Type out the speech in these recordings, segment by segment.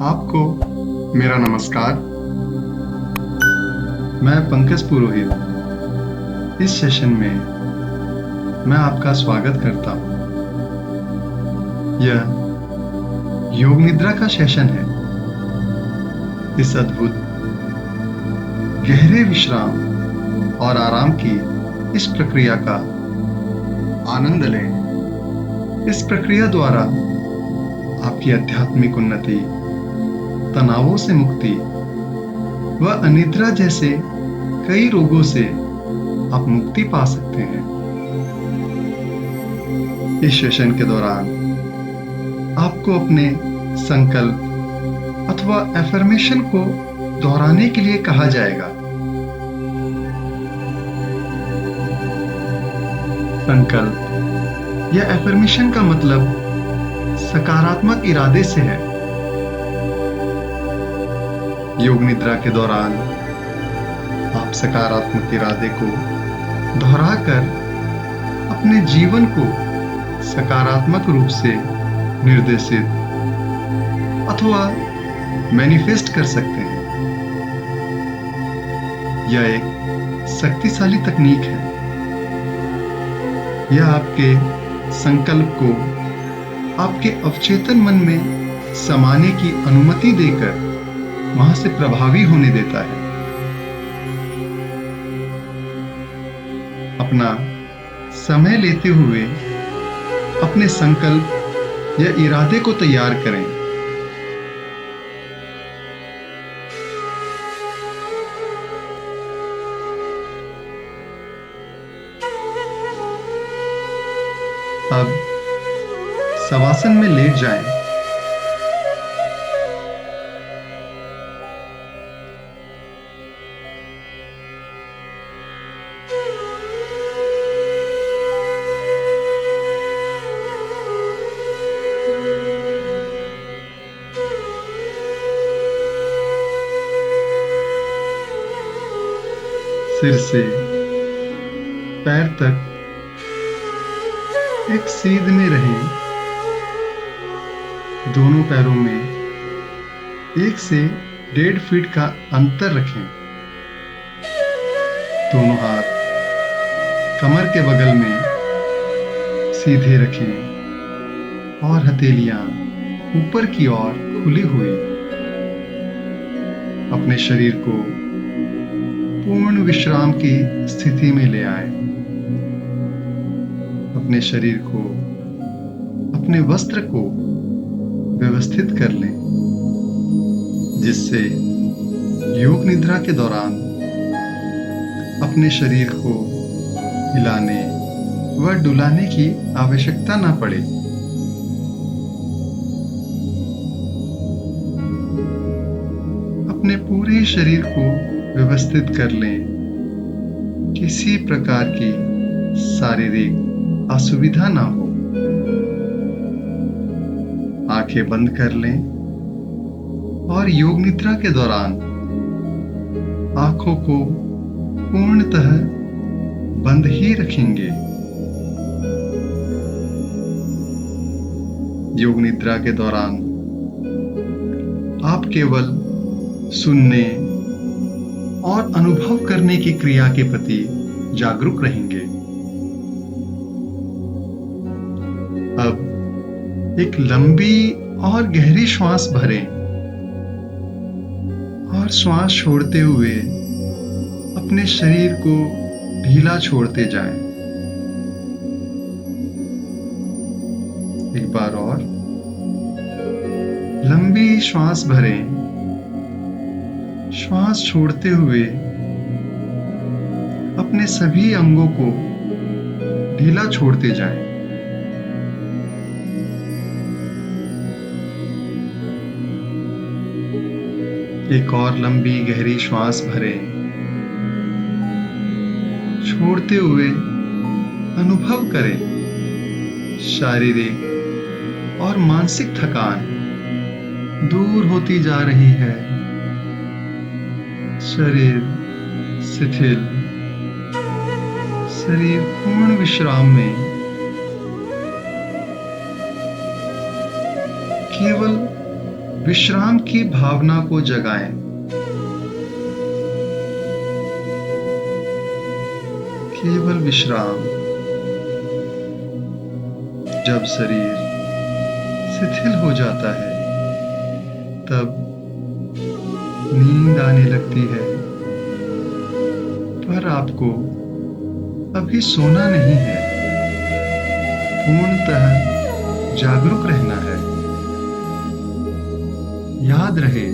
आपको मेरा नमस्कार। मैं पंकज पुरोहित इस सेशन में मैं आपका स्वागत करता हूँ। यह योग निद्रा का सेशन है। इस अद्भुत गहरे विश्राम और आराम की इस प्रक्रिया का आनंद लें। इस प्रक्रिया द्वारा आपकी आध्यात्मिक उन्नति, तनावों से मुक्ति व अनिद्रा जैसे कई रोगों से आप मुक्ति पा सकते हैं। इस सेशन के दौरान आपको अपने संकल्प अथवा एफर्मेशन को दोहराने के लिए कहा जाएगा। संकल्प या एफर्मेशन का मतलब सकारात्मक इरादे से है। योग निद्रा के दौरान आप सकारात्मक इरादे को दोहराकर अपने जीवन को सकारात्मक रूप से निर्देशित अथवा मैनिफेस्ट कर सकते हैं। यह एक शक्तिशाली तकनीक है। यह आपके संकल्प को आपके अवचेतन मन में समाने की अनुमति देकर वहां से प्रभावी होने देता है। अपना समय लेते हुए अपने संकल्प या इरादे को तैयार करें। अब शवासन में लेट जाएं। सिर से पैर तक एक सीध में रहें। दोनों पैरों में 1 से 1.5 फीट का अंतर रखें। दोनों हाथ कमर के बगल में सीधे रखें और हथेलियां ऊपर की ओर खुली हुई। अपने शरीर को पूर्ण विश्राम की स्थिति में ले आए। अपने शरीर को, अपने वस्त्र को व्यवस्थित कर लें, जिससे योग निद्रा के दौरान अपने शरीर को हिलाने व डुलाने की आवश्यकता न पड़े। अपने पूरे शरीर को व्यवस्थित कर लें। किसी प्रकार की शारीरिक असुविधा ना हो। आंखें बंद कर लें और योग निद्रा के दौरान आंखों को पूर्णतः बंद ही रखेंगे। योग निद्रा के दौरान आप केवल सुनने और अनुभव करने की क्रिया के प्रति जागरूक रहेंगे। अब एक लंबी और गहरी श्वास भरें और श्वास छोड़ते हुए अपने शरीर को ढीला छोड़ते जाएं। एक बार और लंबी श्वास भरें। श्वास छोड़ते हुए अपने सभी अंगों को ढीला छोड़ते जाएं। एक और लंबी गहरी श्वास भरें। छोड़ते हुए अनुभव करें शारीरिक और मानसिक थकान दूर होती जा रही है। शरीर शिथिल, शरीर पूर्ण विश्राम में केवल विश्राम की भावना को जगाएं। केवल विश्राम। जब शरीर शिथिल हो जाता है तब नींद आने लगती है, पर आपको अभी सोना नहीं है, पूर्णतः जागरूक रहना है। याद रहे,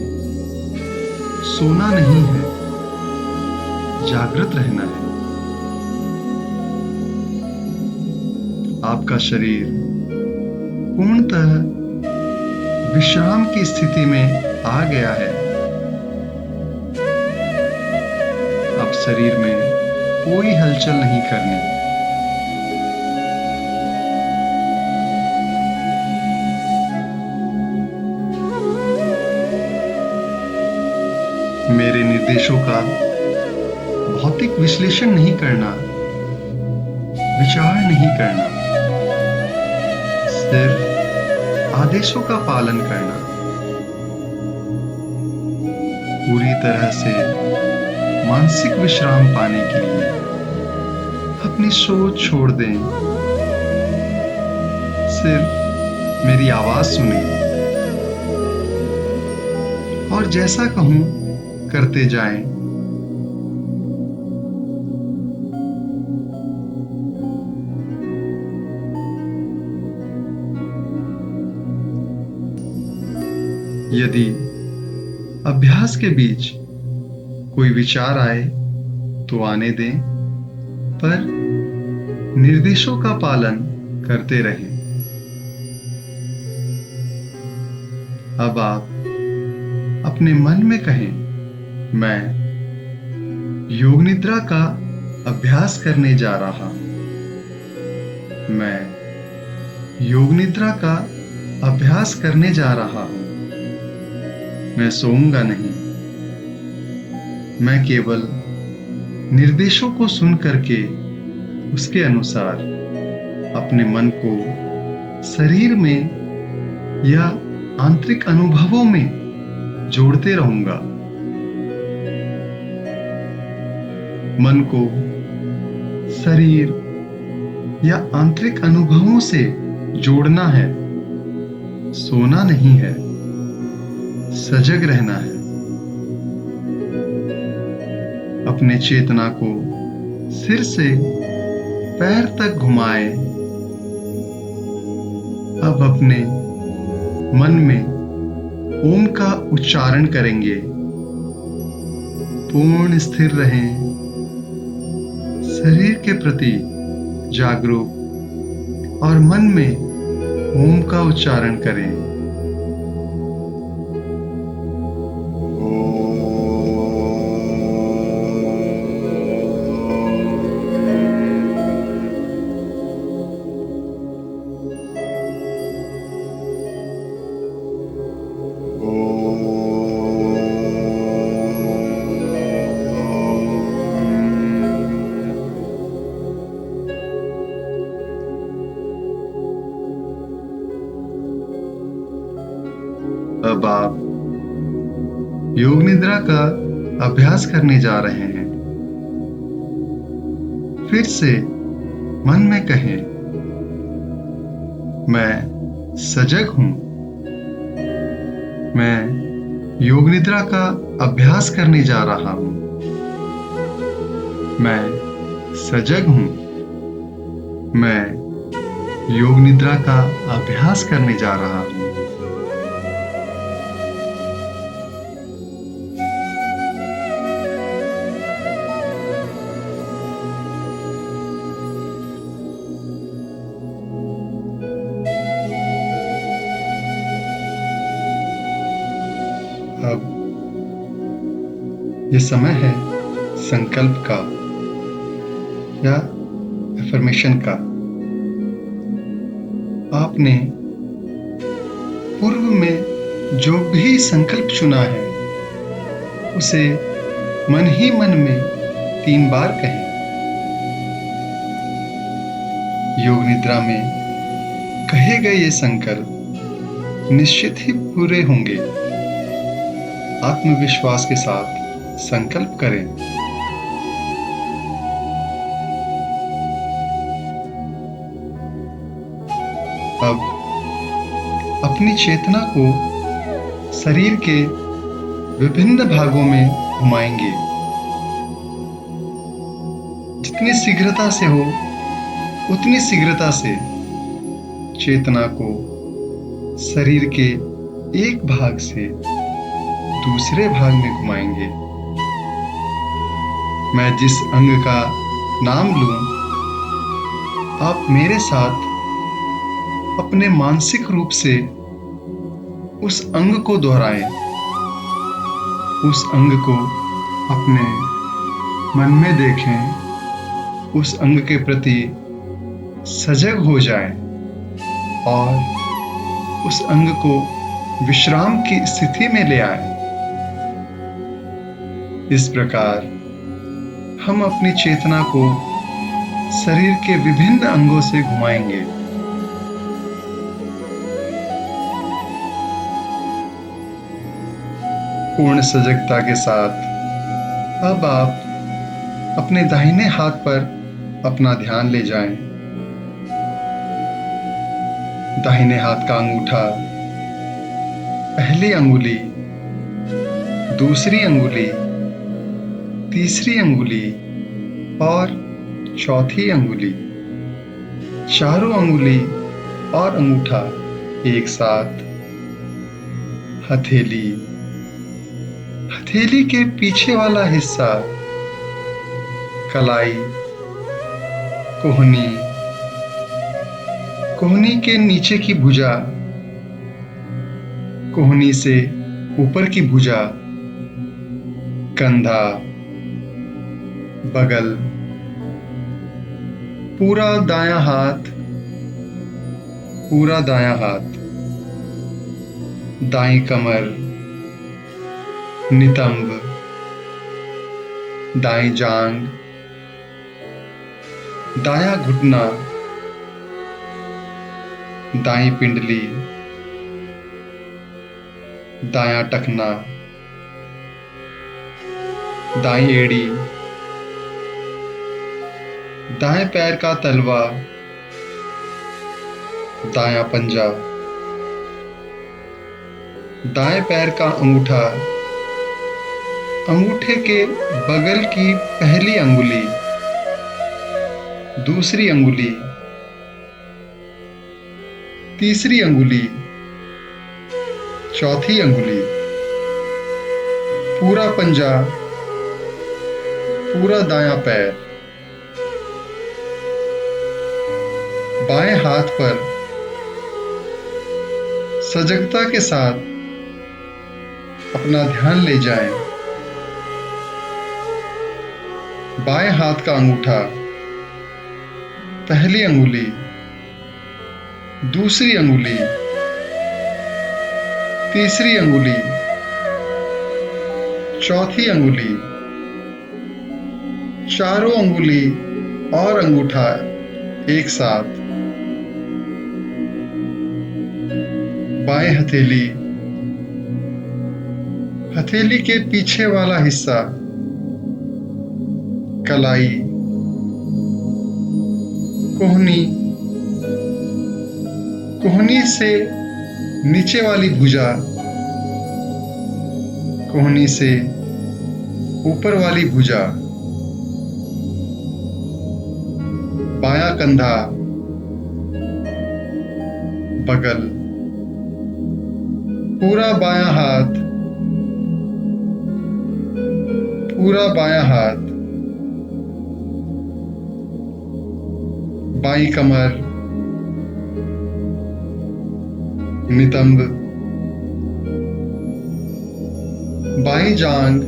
सोना नहीं है, जागृत रहना है। आपका शरीर पूर्णतः विश्राम की स्थिति में आ गया है। अब शरीर में कोई हलचल नहीं करनी। मेरे निर्देशों का भौतिक विश्लेषण नहीं करना, विचार नहीं करना, सिर्फ आदेशों का पालन करना। पूरी तरह से मानसिक विश्राम पाने के लिए अपनी सोच छोड़ दें, सिर्फ मेरी आवाज सुनें और जैसा कहूं करते जाएं। यदि अभ्यास के बीच कोई विचार आए तो आने दें, पर निर्देशों का पालन करते रहें। अब आप अपने मन में कहें, मैं योग निद्रा का अभ्यास करने जा रहा हूं। मैं योग निद्रा का अभ्यास करने जा रहा हूं। मैं सोऊंगा नहीं। मैं केवल निर्देशों को सुन करके उसके अनुसार अपने मन को शरीर में या आंतरिक अनुभवों में जोड़ते रहूंगा। मन को शरीर या आंतरिक अनुभवों से जोड़ना है, सोना नहीं है, सजग रहना है। अपने चेतना को सिर से पैर तक घुमाएं। अब अपने मन में ओम का उच्चारण करेंगे। पूर्ण स्थिर रहें, शरीर के प्रति जागरूक और मन में ओम का उच्चारण करें। अब आप योग निद्रा का अभ्यास करने जा रहे हैं। फिर से मन में कहें, मैं सजग हूं। मैं योग निद्रा का अभ्यास करने जा रहा हूं। मैं सजग हूं। मैं योग निद्रा का अभ्यास करने जा रहा हूं। अब ये समय है संकल्प का या अफर्मेशन का। आपने पूर्व में जो भी संकल्प चुना है उसे मन ही मन में 3 बार कहें। योग निद्रा में कहे गए ये संकल्प निश्चित ही पूरे होंगे। आत्मविश्वास के साथ संकल्प करें। अब अपनी चेतना को शरीर के विभिन्न भागों में घुमाएंगे। जितनी शीघ्रता से हो उतनी शीघ्रता से चेतना को शरीर के एक भाग से दूसरे भाग में घुमाएंगे। मैं जिस अंग का नाम लूं, आप मेरे साथ अपने मानसिक रूप से उस अंग को दोहराएं। उस अंग को अपने मन में देखें, उस अंग के प्रति सजग हो जाएं और उस अंग को विश्राम की स्थिति में ले आएं। इस प्रकार हम अपनी चेतना को शरीर के विभिन्न अंगों से घुमाएंगे। पूर्ण सजगता के साथ अब आप अपने दाहिने हाथ पर अपना ध्यान ले जाएं। दाहिने हाथ का अंगूठा, पहली अंगुली, दूसरी अंगुली, तीसरी अंगुली और चौथी अंगुली, चारों अंगुली और अंगूठा एक साथ। हथेली, हथेली के पीछे वाला हिस्सा, कलाई, कोहनी, कोहनी के नीचे की भुजा, कोहनी से ऊपर की भुजा, कंधा, बगल, पूरा दायां हाथ, पूरा दायां हाथ, दाईं कमर, नितंब, दाईं जांग, दायां घुटना, दाईं पिंडली, दायां टखना, दाईं एड़ी, दाएं पैर का तलवा, दायां पंजा, दाएं पैर का अंगूठा, अंगूठे के बगल की पहली अंगुली, दूसरी अंगुली, तीसरी अंगुली, चौथी अंगुली, पूरा पंजा, पूरा दायां पैर। बाएं हाथ पर सजगता के साथ अपना ध्यान ले जाएं। बाएं हाथ का अंगूठा, पहली अंगुली, दूसरी अंगुली, तीसरी अंगुली, चौथी अंगुली, चारों अंगुली और अंगूठा एक साथ। बाएं हथेली, हथेली के पीछे वाला हिस्सा, कलाई, कोहनी, कोहनी से नीचे वाली भुजा, कोहनी से ऊपर वाली भुजा, बायां कंधा, बगल, पूरा बायां हाथ, पूरा बायां हाथ, बाईं कमर, नितंब, बाईं जांग,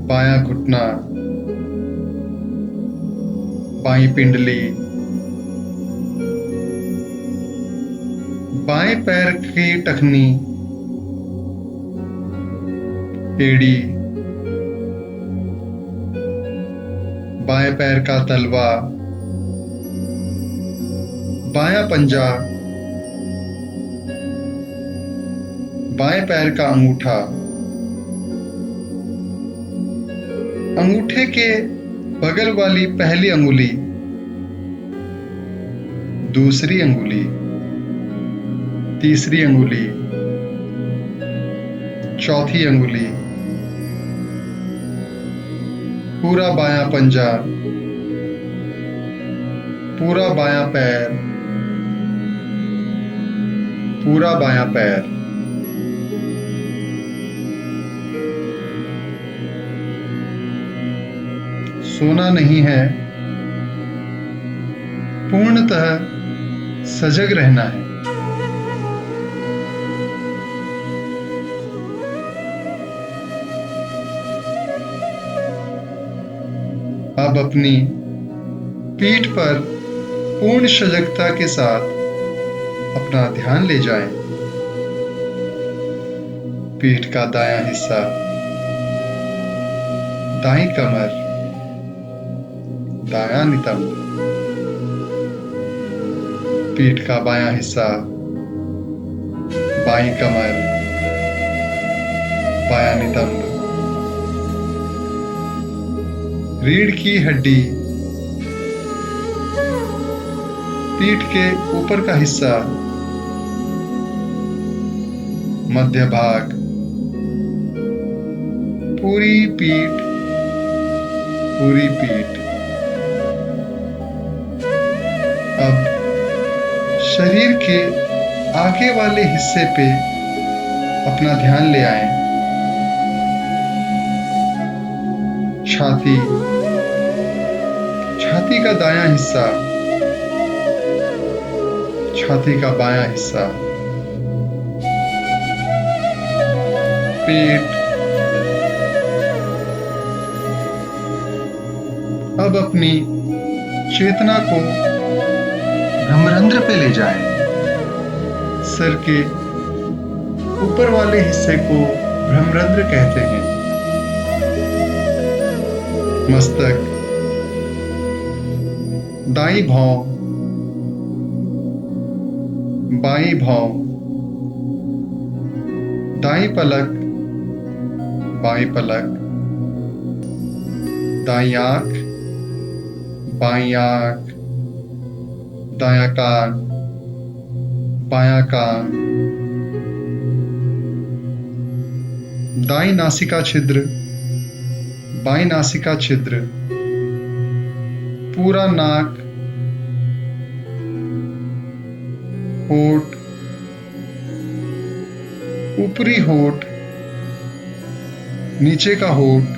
बायां घुटना, बाईं पिंडली, बाएं पैर की टखनी, एड़ी, बाएं पैर का तलवा, बायां पंजा, बाएं पैर का अंगूठा, अंगूठे के बगल वाली पहली अंगुली, दूसरी अंगुली, तीसरी अंगुली, चौथी अंगुली, पूरा बायां पंजा, पूरा बायां पैर, पूरा बायां पैर। सोना नहीं है, पूर्णतः सजग रहना है। अब अपनी पीठ पर पूर्ण सजगता के साथ अपना ध्यान ले जाएं। पीठ का दायां हिस्सा, दाईं कमर, दायां नितंब। पीठ का बायां हिस्सा, बाईं कमर, बायां नितंब। रीढ़ की हड्डी, पीठ के ऊपर का हिस्सा, मध्य भाग, पूरी पीठ, पूरी पीठ। अब शरीर के आगे वाले हिस्से पे अपना ध्यान ले आएं। छाती, छाती का दायां हिस्सा, छाती का बायां हिस्सा। पेट। अब अपनी चेतना को भ्रमरंध्र पे ले जाएं। सर के ऊपर वाले हिस्से को भ्रमरंध्र कहते हैं। मस्तक, दाईं भौं, बाईं भौं, दाईं पलक, बाईं पलक, दाईं आंख, बाईं आंख, दायां कान, बायां कान, दाईं नासिका छिद्र, बाईं नासिका छिद्र, पूरा नाक, होठ, ऊपरी होठ, नीचे का होठ,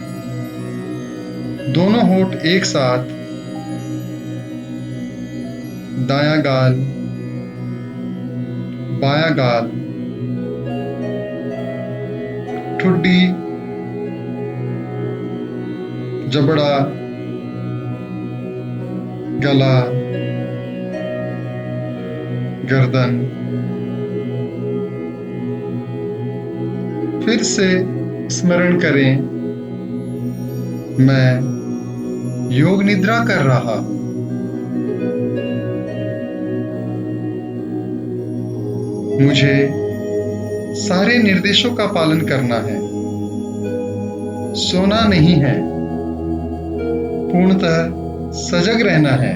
दोनों होठ एक साथ, दायां गाल, बायां गाल, ठुड्डी, जबड़ा, गला, गर्दन। फिर से स्मरण करें, मैं योग निद्रा कर रहा। मुझे सारे निर्देशों का पालन करना है। सोना नहीं है, पूर्णतः सजग रहना है।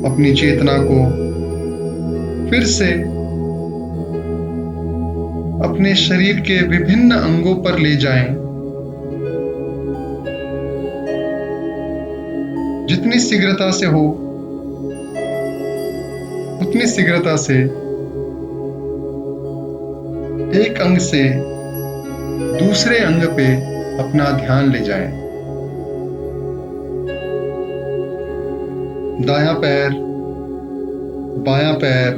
अपनी चेतना को फिर से अपने शरीर के विभिन्न अंगों पर ले जाएं। जितनी शीघ्रता से हो उतनी शीघ्रता से एक अंग से दूसरे अंग पे अपना ध्यान ले जाएं। दायां पैर, बायां पैर,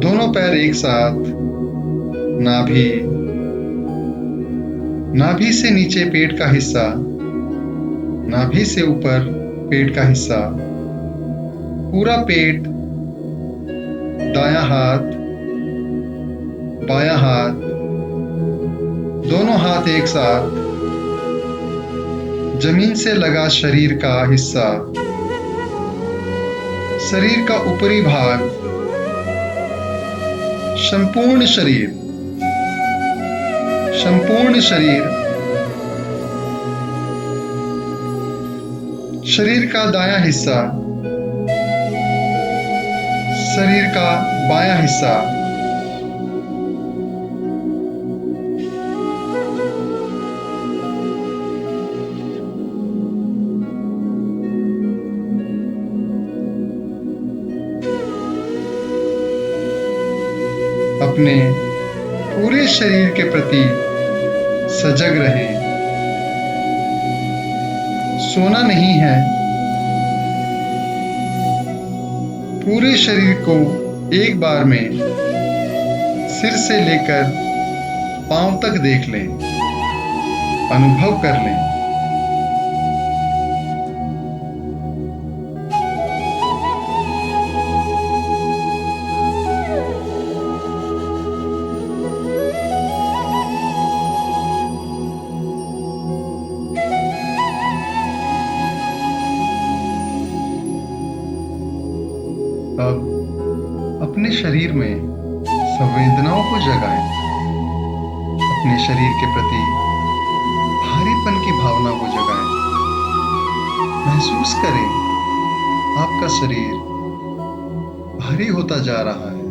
दोनों पैर एक साथ, नाभि, नाभि से नीचे पेट का हिस्सा, नाभि से ऊपर पेट का हिस्सा, पूरा पेट, दायां हाथ, बायां हाथ, दोनों हाथ एक साथ, जमीन से लगा शरीर का हिस्सा, शरीर का ऊपरी भाग, संपूर्ण शरीर, संपूर्ण शरीर, शरीर का दायां हिस्सा, शरीर का बायां हिस्सा, अपने पूरे शरीर के प्रति सजग रहें। सोना नहीं है। पूरे शरीर को एक बार में सिर से लेकर पांव तक देख लें, अनुभव कर लें। अब अपने शरीर में संवेदनाओं को जगाएं। अपने शरीर के प्रति भारीपन की भावना को जगाएं। महसूस करें आपका शरीर भारी होता जा रहा है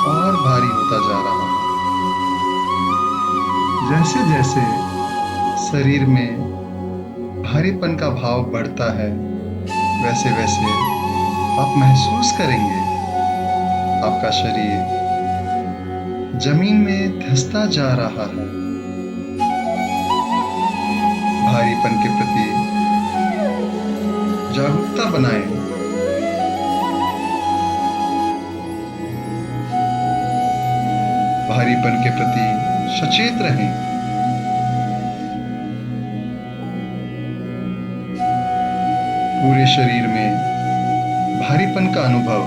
और भारी होता जा रहा है। जैसे जैसे शरीर में भारीपन का भाव बढ़ता है, वैसे वैसे आप महसूस करेंगे आपका शरीर जमीन में धंसता जा रहा है। भारीपन के प्रति जागरूकता बनाएं। भारीपन के प्रति सचेत रहें। पूरे शरीर में भारीपन का अनुभव।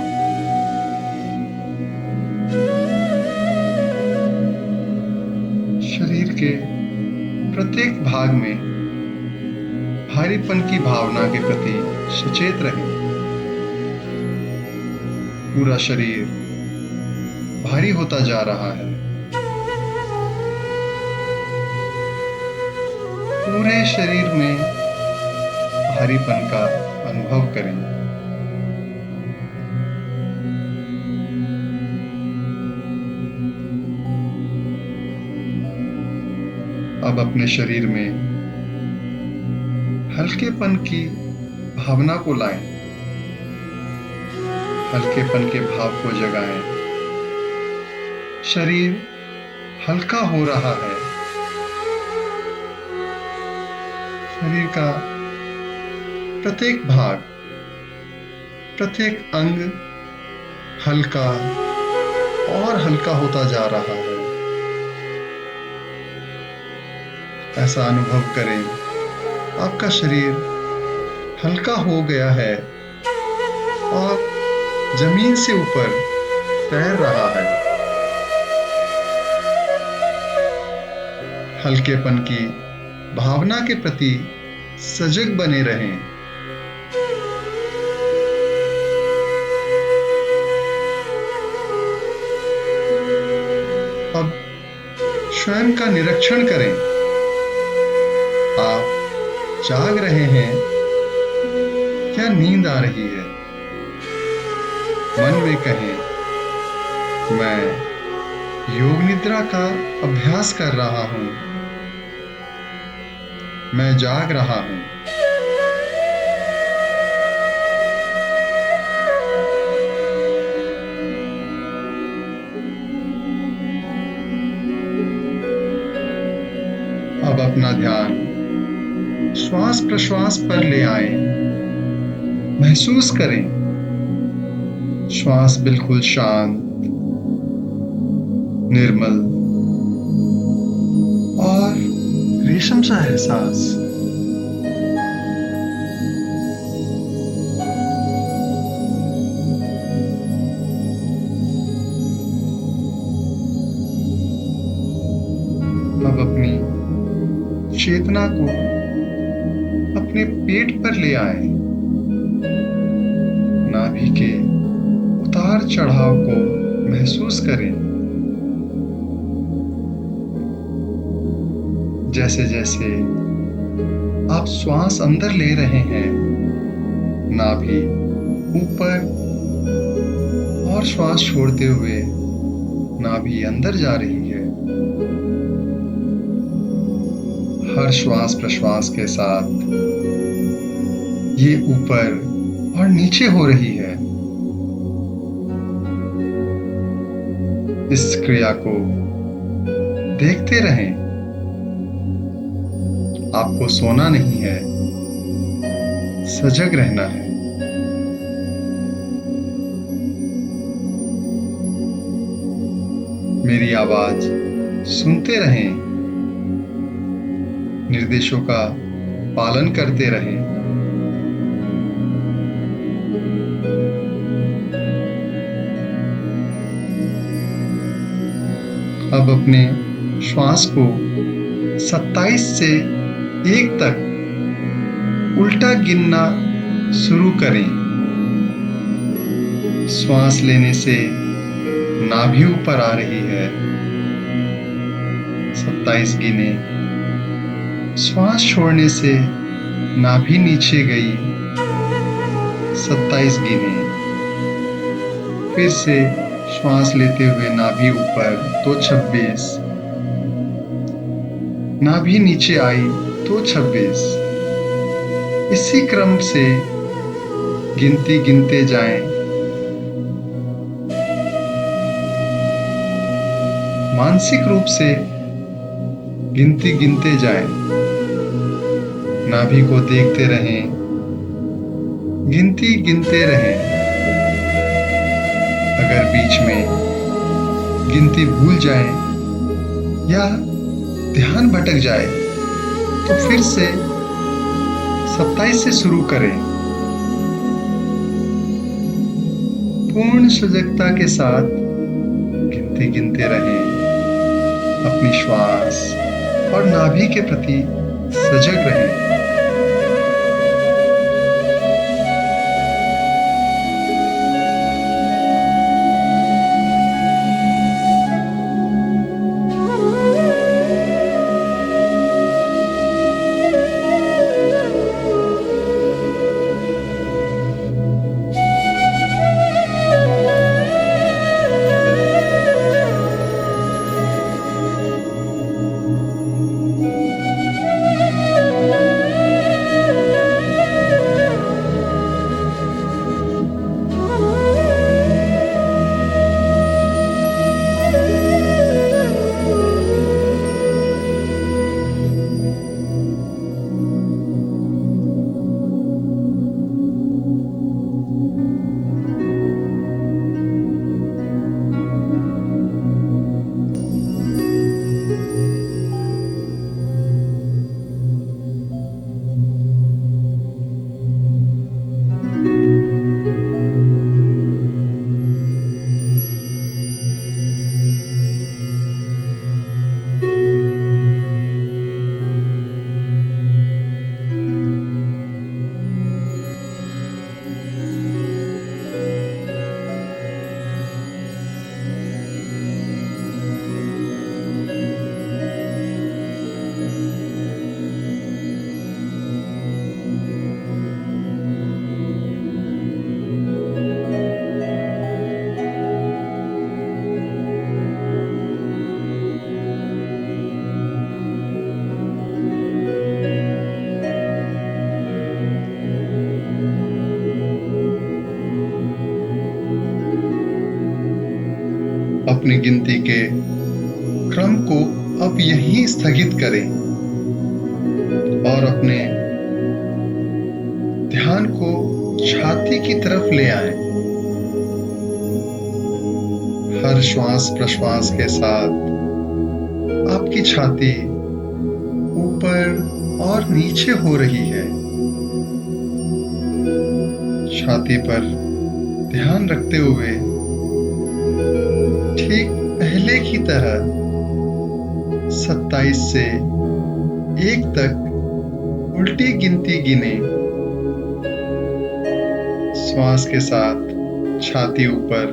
शरीर के प्रत्येक भाग में भारीपन की भावना के प्रति सचेत रहें। पूरा शरीर भारी होता जा रहा है। पूरे शरीर में भारीपन का अनुभव करें। अब अपने शरीर में हल्केपन की भावना को लाएं। हल्केपन के भाव को जगाएं। शरीर हल्का हो रहा है। शरीर का प्रत्येक भाग, प्रत्येक अंग हल्का और हल्का होता जा रहा है। ऐसा अनुभव करें आपका शरीर हल्का हो गया है और जमीन से ऊपर तैर रहा है। हल्केपन की भावना के प्रति सजग बने रहें। अब स्वयं का निरीक्षण करें। आप जाग रहे हैं क्या नींद आ रही है? मन में कहें, मैं योग निद्रा का अभ्यास कर रहा हूं। मैं जाग रहा हूं। अब अपना ध्यान श्वास प्रश्वास पर ले आए। महसूस करें श्वास बिल्कुल शांत, निर्मल और रेशम सा एहसास। अब अपनी चेतना भावना को अपने पेट पर ले आए। नाभि के उतार चढ़ाव को महसूस करें। जैसे जैसे आप श्वास अंदर ले रहे हैं, नाभि ऊपर, और श्वास छोड़ते हुए नाभि अंदर जा रही है। हर श्वास प्रश्वास के साथ ये ऊपर और नीचे हो रही है। इस क्रिया को देखते रहें। आपको सोना नहीं है, सजग रहना है। मेरी आवाज सुनते रहें, निर्देशों का पालन करते रहें। अब अपने श्वास को 27 से 1 तक उल्टा गिनना शुरू करें। श्वास लेने से नाभि ऊपर आ रही है, 27 गिने। श्वास छोड़ने से नाभि नीचे गई, 27 गिने। फिर से श्वास लेते हुए नाभि ऊपर, तो 26। नाभि नीचे आई तो 26। इसी क्रम से गिनती गिनते जाएं। मानसिक रूप से गिनती गिनते जाएं। नाभि को देखते रहें, गिनती गिनते रहें। अगर बीच में गिनती भूल जाए या ध्यान भटक जाए तो फिर से 27 से शुरू करें। पूर्ण सजगता के साथ गिनती गिनते रहें। अपनी श्वास और नाभि के प्रति सजग रहें। अपनी गिनती के क्रम को अब यहीं स्थगित करें और अपने ध्यान को छाती की तरफ ले आएं। हर श्वास प्रश्वास के साथ आपकी छाती ऊपर और नीचे हो रही है। छाती पर ध्यान रखते हुए ठीक पहले की तरह 27 से 1 तक उल्टी गिनती गिने। श्वास के साथ छाती ऊपर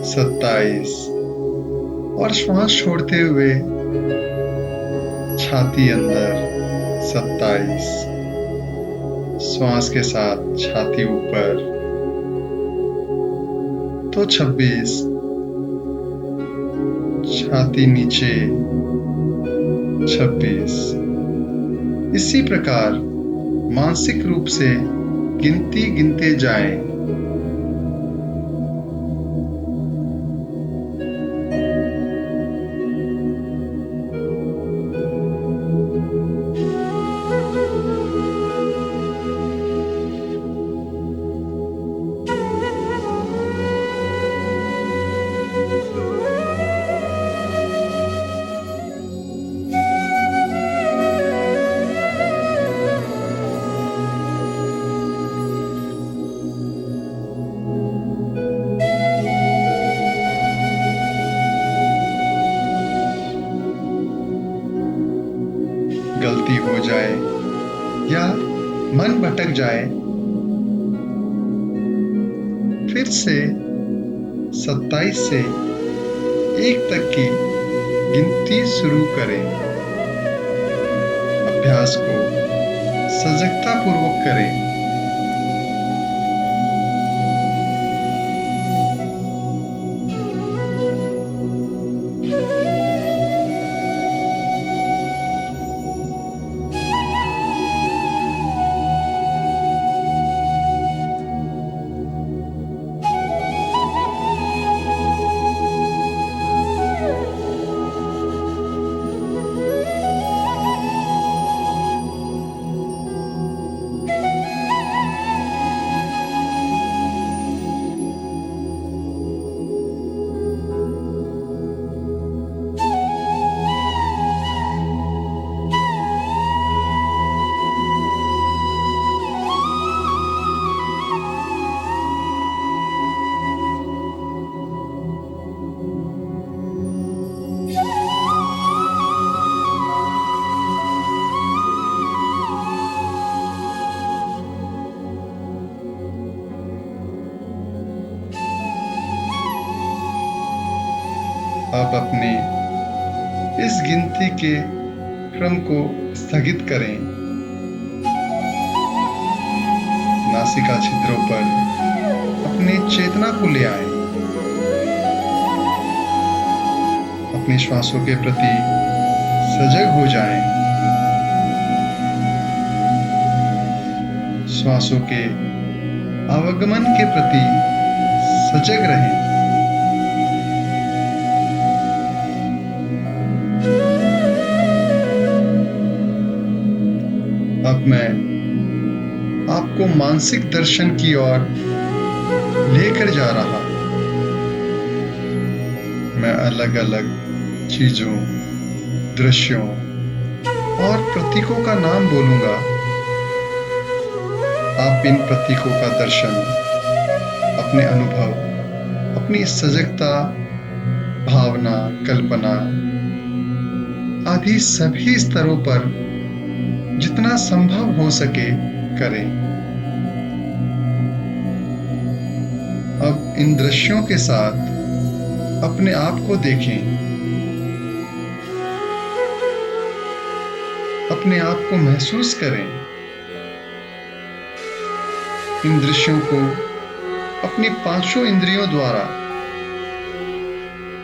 27 और श्वास छोड़ते हुए छाती अंदर 27। श्वास के साथ छाती ऊपर तो 26, छाती नीचे 26। इसी प्रकार मानसिक रूप से गिनती गिनते जाएं। गलती हो जाए या मन भटक जाए, फिर से 27 से 1 तक की गिनती शुरू करें। अभ्यास को सजगता पूर्वक करें। आप अपने इस गिनती के क्रम को स्थगित करें। नासिका छिद्रों पर अपनी चेतना को ले आएं। अपनी श्वासों के प्रति सजग हो जाएं। श्वासों के आवागमन के प्रति सजग रहें। अब मैं आपको मानसिक दर्शन की ओर लेकर जा रहा हूं। मैं अलग अलग चीजों, दृश्यों और प्रतीकों का नाम बोलूंगा। आप इन प्रतीकों का दर्शन अपने अनुभव, अपनी सजगता, भावना, कल्पना आदि सभी स्तरों पर जितना संभव हो सके करें। अब इन दृश्यों के साथ अपने आप को देखें। अपने आप को महसूस करें। इन दृश्यों को अपनी 5 इंद्रियों द्वारा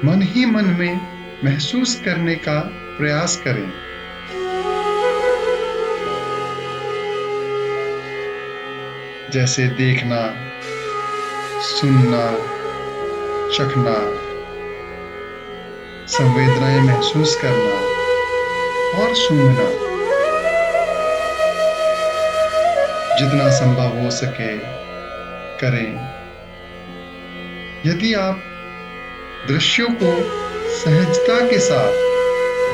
मन ही मन में महसूस करने का प्रयास करें। जैसे देखना, सुनना, चखना, संवेदनाएं महसूस करना और सूंघना। जितना संभव हो सके करें। यदि आप दृश्यों को सहजता के साथ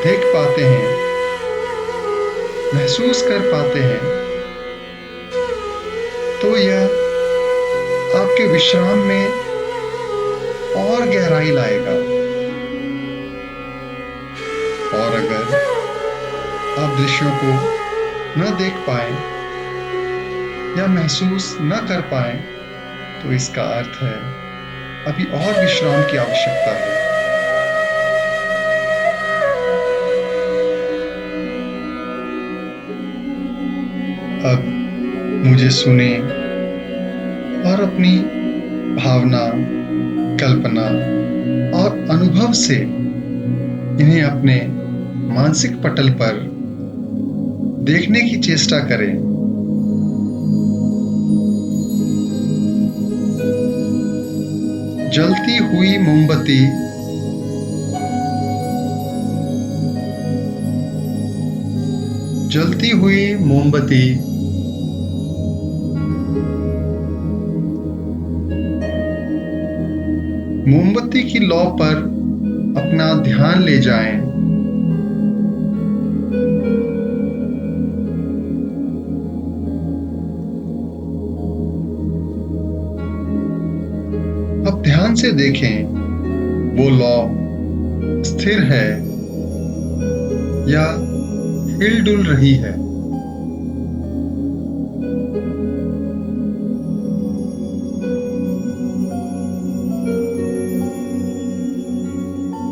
देख पाते हैं, महसूस कर पाते हैं, तो यह आपके विश्राम में और गहराई लाएगा। और अगर आप दृश्यों को न देख पाए या महसूस न कर पाए तो इसका अर्थ है अभी और विश्राम की आवश्यकता है। अब मुझे सुने और अपनी भावना, कल्पना और अनुभव से इन्हें अपने मानसिक पटल पर देखने की चेष्टा करें। जलती हुई मोमबत्ती जलती हुई मोमबत्ती मोमबत्ती की लौ पर अपना ध्यान ले जाएं। अब ध्यान से देखें वो लौ स्थिर है या हिल-डुल रही है।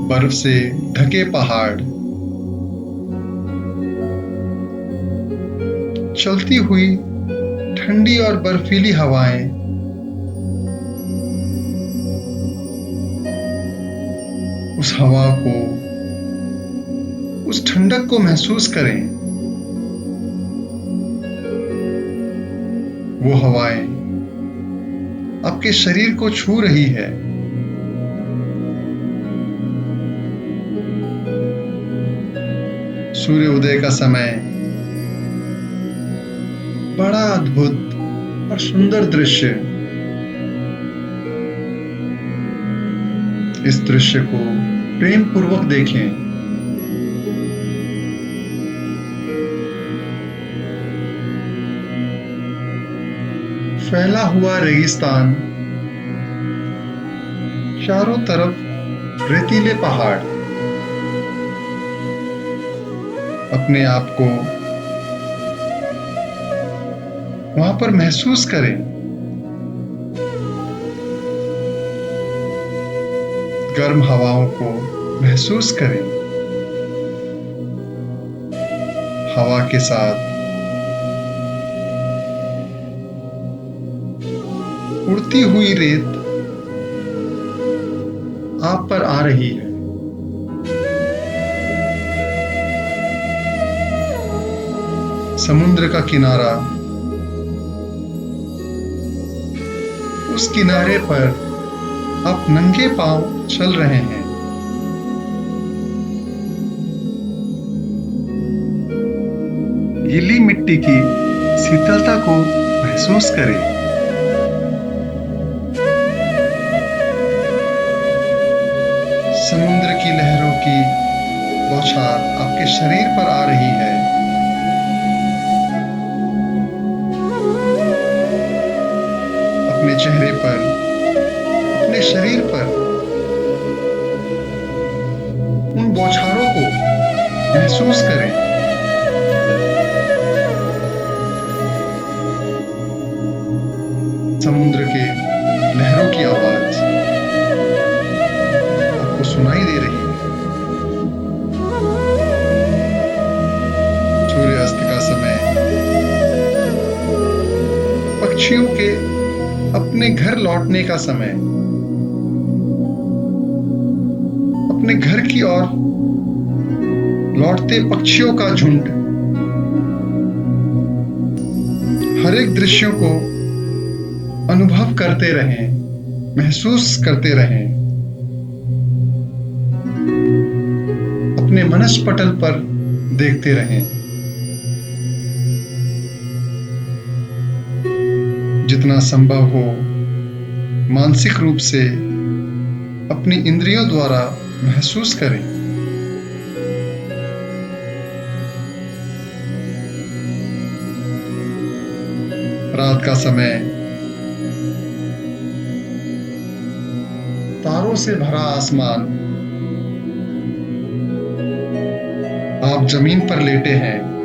बर्फ से ढके पहाड़, चलती हुई ठंडी और बर्फीली हवाएं, उस हवा को, उस ठंडक को महसूस करें। वो हवाएं आपके शरीर को छू रही है। सूर्य उदय का समय बड़ा अद्भुत और सुंदर दृश्य। इस दृश्य को प्रेम पूर्वक देखें। फैला हुआ रेगिस्तान, चारों तरफ रेतीले पहाड़। अपने आप को वहां पर महसूस करें। गर्म हवाओं को महसूस करें। हवा के साथ उड़ती हुई रेत आप पर आ रही है। समुद्र का किनारा, उस किनारे पर आप नंगे पांव चल रहे हैं। गीली मिट्टी की शीतलता को महसूस करें। समुद्र की लहरों की बौछार आपके शरीर पर आ रही है। अपने चेहरे पर, अपने शरीर पर उन बौछारों को महसूस करें। समुद्र के लहरों की आवाज आपको सुनाई दे रही है। सूर्यास्त का समय, पक्षियों के अपने घर लौटने का समय, अपने घर की ओर लौटते पक्षियों का झुंड। हर एक दृश्यों को अनुभव करते रहें, महसूस करते रहें। अपने मनस पटल पर देखते रहें। जितना संभव हो मानसिक रूप से अपनी इंद्रियों द्वारा महसूस करें। रात का समय, तारों से भरा आसमान। आप जमीन पर लेटे हैं।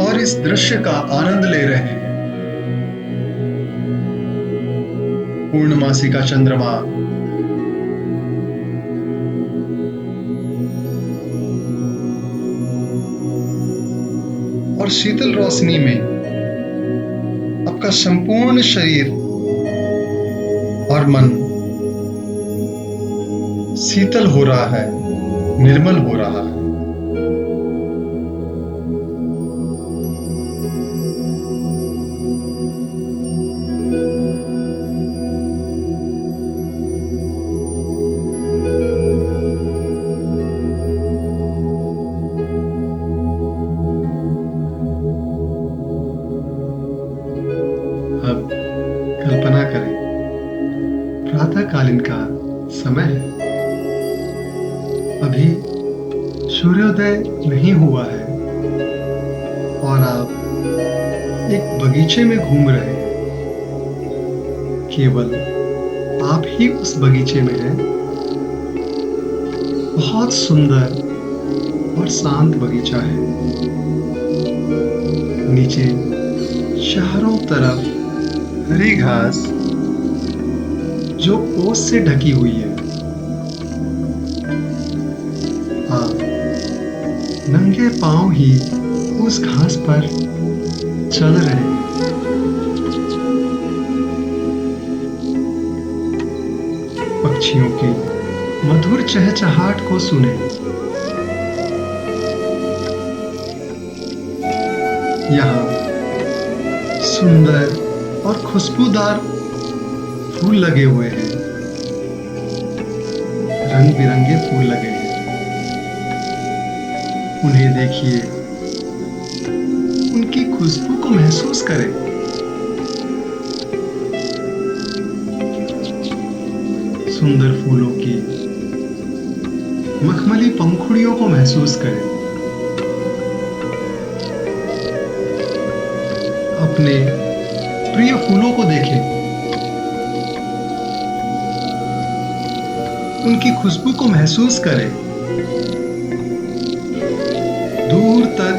और इस दृश्य का आनंद ले रहे हैं। पूर्णमासी का चंद्रमा और शीतल रोशनी में आपका संपूर्ण शरीर और मन शीतल हो रहा है, निर्मल हो रहा है। अब कल्पना करें, प्रातःकालीन का समय है। अभी सूर्योदय नहीं हुआ है और आप एक बगीचे में घूम रहे हैं। केवल आप ही उस बगीचे में हैं। बहुत सुंदर और शांत बगीचा है। नीचे चारों तरफ हरी घास जो ओस से ढकी हुई है। आप नंगे पांव ही उस घास पर चल रहे हैं। पक्षियों की मधुर चहचहाट को सुने। यहाँ सुंदर और खुशबूदार फूल लगे हुए हैं। रंग बिरंगे फूल लगे हैं। उन्हें देखिए, उनकी खुशबू को महसूस करें। सुंदर फूलों की मखमली पंखुड़ियों को महसूस करें। अपने प्रिय फूलों को देखें। उनकी खुशबू को महसूस करें। दूर तक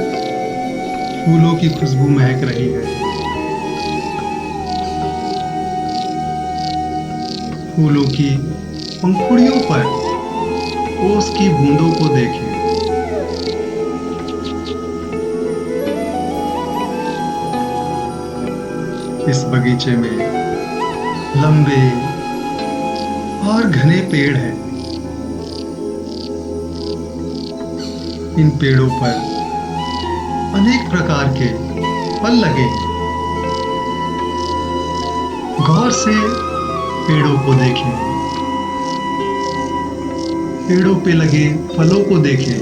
फूलों की खुशबू महक रही है। फूलों की पंखुड़ियों पर ओस की बूंदों को देखें। इस बगीचे में लंबे और घने पेड़ हैं। इन पेड़ों पर अनेक प्रकार के फल लगे हैं। गौर से पेड़ों को देखें। पेड़ों पे लगे फलों को देखें।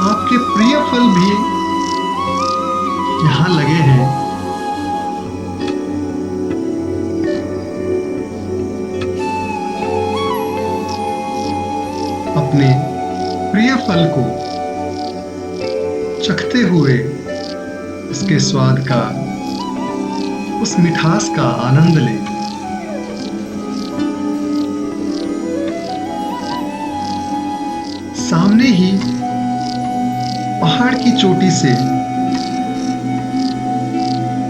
आपके प्रिय फल भी यहाँ लगे हैं। अपने प्रिय फल को चखते हुए उसके स्वाद का, उस मिठास का आनंद लें। सामने ही पहाड़ की चोटी से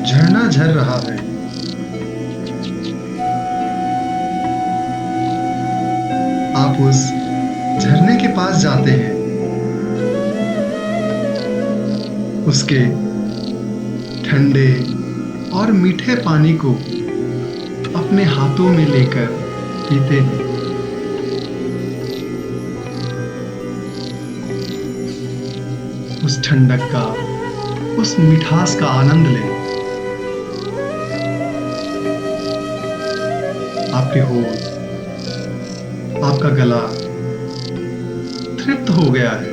झरना झर रहा है। आप उस झरने के पास जाते हैं। उसके ठंडे और मीठे पानी को अपने हाथों में लेकर पीते हैं। उस ठंडक का, उस मिठास का आनंद लें। आपके होंठ, आपका गला तृप्त हो गया है।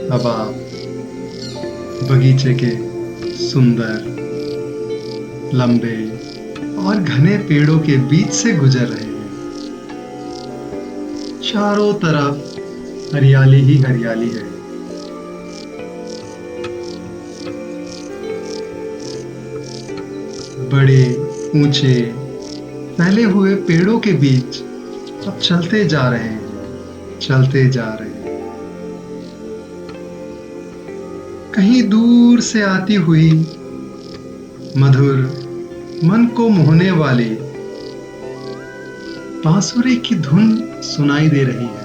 अब आप बगीचे के सुंदर, लंबे और घने पेड़ों के बीच से गुजर रहे हैं। चारों तरफ हरियाली ही हरियाली है। बड़े ऊंचे फैले हुए पेड़ों के बीच अब चलते जा रहे हैं, चलते जा रहे हैं। कहीं दूर से आती हुई मधुर, मन को मोहने वाली बांसुरी की धुन सुनाई दे रही है।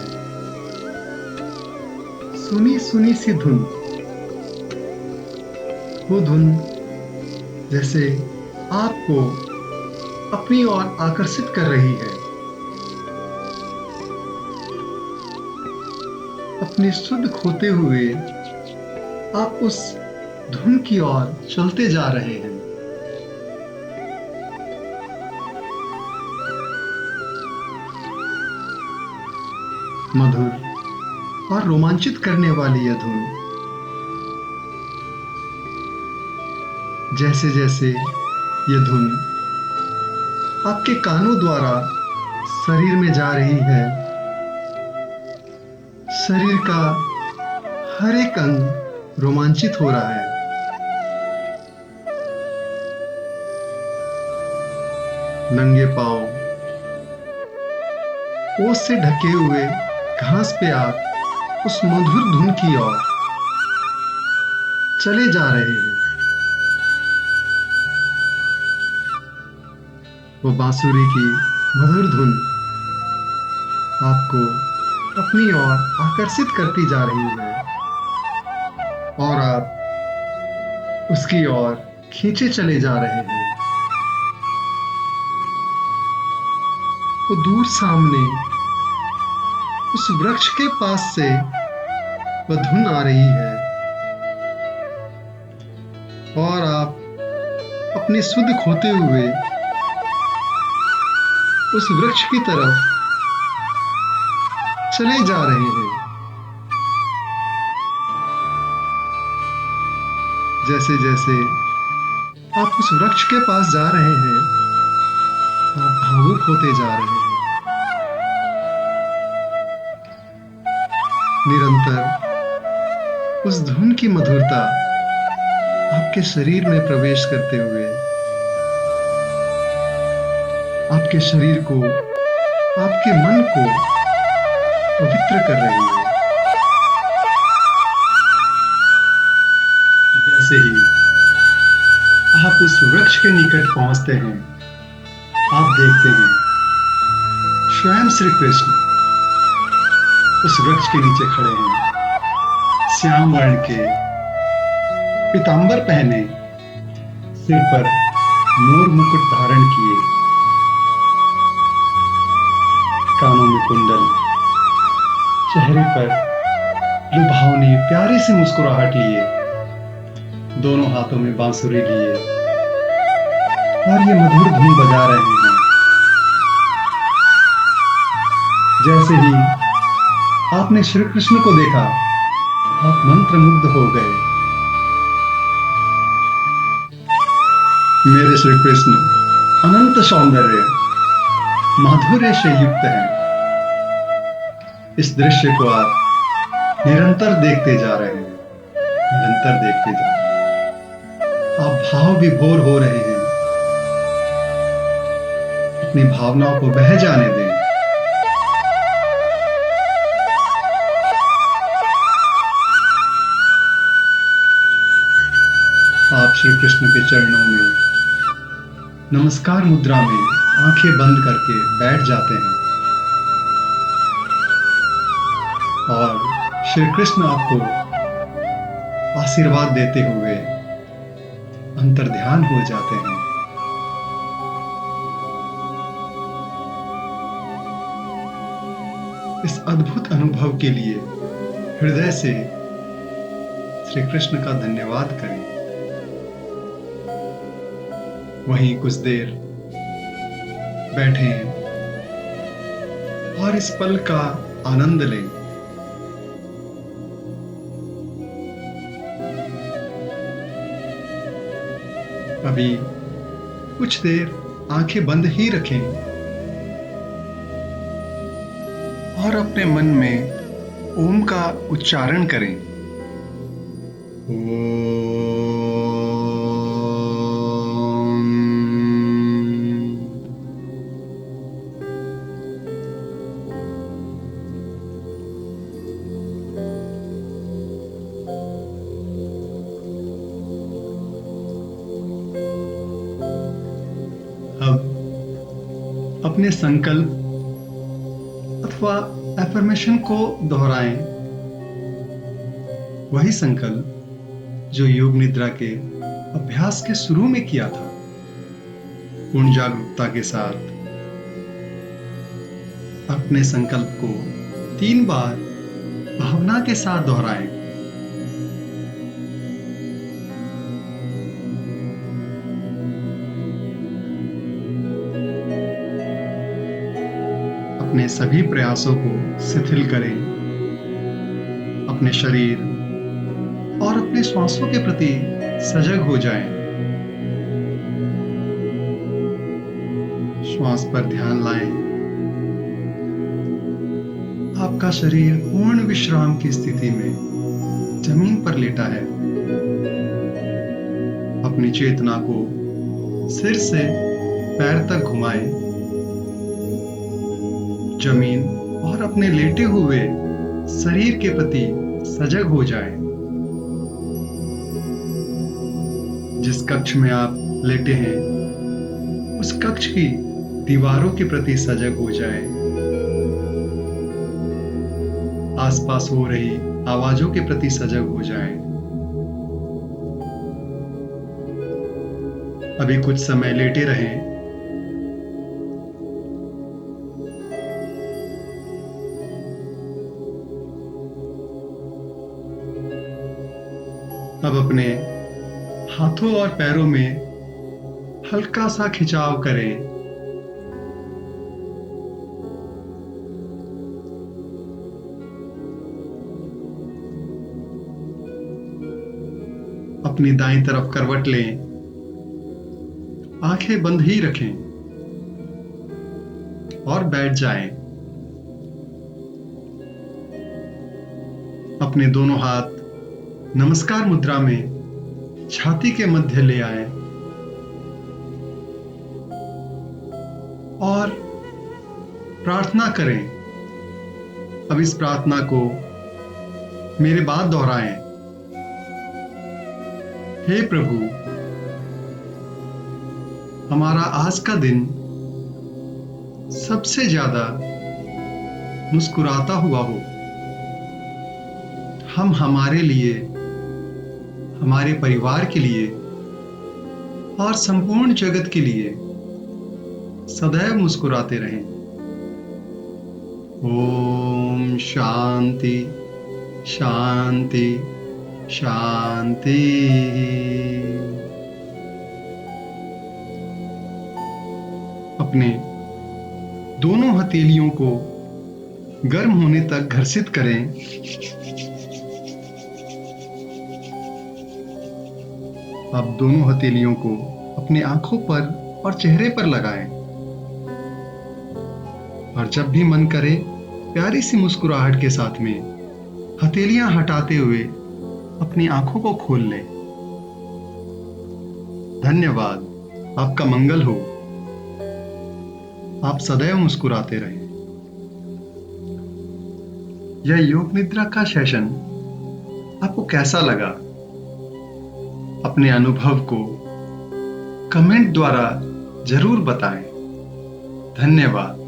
सुनी सुनी सी धुन, वो धुन जैसे आपको अपनी ओर आकर्षित कर रही है। अपनी सुध खोते हुए आप उस धुन की ओर चलते जा रहे हैं। मधुर और रोमांचित करने वाली यह धुन जैसे जैसे यह धुन आपके कानों द्वारा शरीर में जा रही है, शरीर का हर एक अंग रोमांचित हो रहा है। नंगे पांव ओस से ढके हुए घास पे आप उस मधुर धुन की ओर चले जा रहे हैं। वो बांसुरी की मधुर धुन आपको अपनी ओर आकर्षित करती जा रही है और आप उसकी ओर खींचे चले जा रहे हैं। वो दूर सामने उस वृक्ष के पास से वह धुन आ रही है और आप अपनी सुध खोते हुए उस वृक्ष की तरफ चले जा रहे हैं। जैसे जैसे आप उस वृक्ष के पास जा रहे हैं, आप भावुक होते जा रहे हैं। निरंतर उस धुन की मधुरता आपके शरीर में प्रवेश करते हुए आपके शरीर को, आपके मन को पवित्र कर रही है। जैसे ही आप उस वृक्ष के निकट पहुंचते हैं, आप देखते हैं स्वयं श्री कृष्ण उस वृक्ष के नीचे खड़े हैं, श्याम वर्ण के पीतांबर पहने, सिर पर मोर मुकुट धारण किए, कानों में कुंडल, चेहरे पर लुभावनी प्यारी सी मुस्कुराहट लिए, दोनों हाथों में बांसुरी लिए और ये मधुर धुन बजा रहे हैं। जैसे ही आपने श्री कृष्ण को देखा, आप मंत्रमुग्ध हो गए। मेरे श्री कृष्ण अनंत सौंदर्य, माधुर्य से युक्त हैं। इस दृश्य को आप निरंतर देखते जा रहे हैं, निरंतर देखते जा रहे हैं। आप भाव विभोर हो रहे हैं। अपनी भावनाओं को बह जाने दें। आप श्री कृष्ण के चरणों में नमस्कार मुद्रा में आंखें बंद करके बैठ जाते हैं और श्री कृष्ण आपको आशीर्वाद देते हुए अंतर्ध्यान हो जाते हैं। इस अद्भुत अनुभव के लिए हृदय से श्री कृष्ण का धन्यवाद करें। वहीं कुछ देर बैठें और इस पल का आनंद लें। अभी कुछ देर आंखें बंद ही रखें और अपने मन में ओम का उच्चारण करें। अब अपने संकल्प अथवा एफर्मेशन को दोहराएं। वही संकल्प जो योग निद्रा के अभ्यास के शुरू में किया था। पूर्ण जागरूकता के साथ अपने संकल्प को 3 बार भावना के साथ दोहराएं। अपने सभी प्रयासों को शिथिल करें। अपने शरीर और अपने श्वासों के प्रति सजग हो जाएं। श्वास पर ध्यान लाएं। आपका शरीर पूर्ण विश्राम की स्थिति में जमीन पर लेटा है। अपनी चेतना को सिर से पैर तक घुमाएं। जमीन और अपने लेटे हुए शरीर के प्रति सजग हो जाएं। जिस कक्ष में आप लेटे हैं उस कक्ष की दीवारों के प्रति सजग हो जाएं। आसपास हो रही आवाजों के प्रति सजग हो जाएं। अभी कुछ समय लेटे रहें। अब अपने हाथों और पैरों में हल्का सा खिंचाव करें। अपनी दाईं तरफ करवट लें। आंखें बंद ही रखें और बैठ जाएं। अपने दोनों हाथ नमस्कार मुद्रा में छाती के मध्य ले आए और प्रार्थना करें। अब इस प्रार्थना को मेरे बाद दोहराएं। हे प्रभु, हमारा आज का दिन सबसे ज्यादा मुस्कुराता हुआ हो। हम हमारे लिए, हमारे परिवार के लिए और संपूर्ण जगत के लिए सदैव मुस्कुराते रहें। ओम शांति शांति शांति। अपने दोनों हथेलियों को गर्म होने तक घर्षित करें। अब दोनों हथेलियों को अपने आंखों पर और चेहरे पर लगाएं और जब भी मन करे प्यारी सी मुस्कुराहट के साथ में हथेलियां हटाते हुए अपनी आंखों को खोल लें। धन्यवाद। आपका मंगल हो। आप सदैव मुस्कुराते रहें। यह योग निद्रा का सेशन आपको कैसा लगा? अपने अनुभव को कमेंट द्वारा जरूर बताएं। धन्यवाद।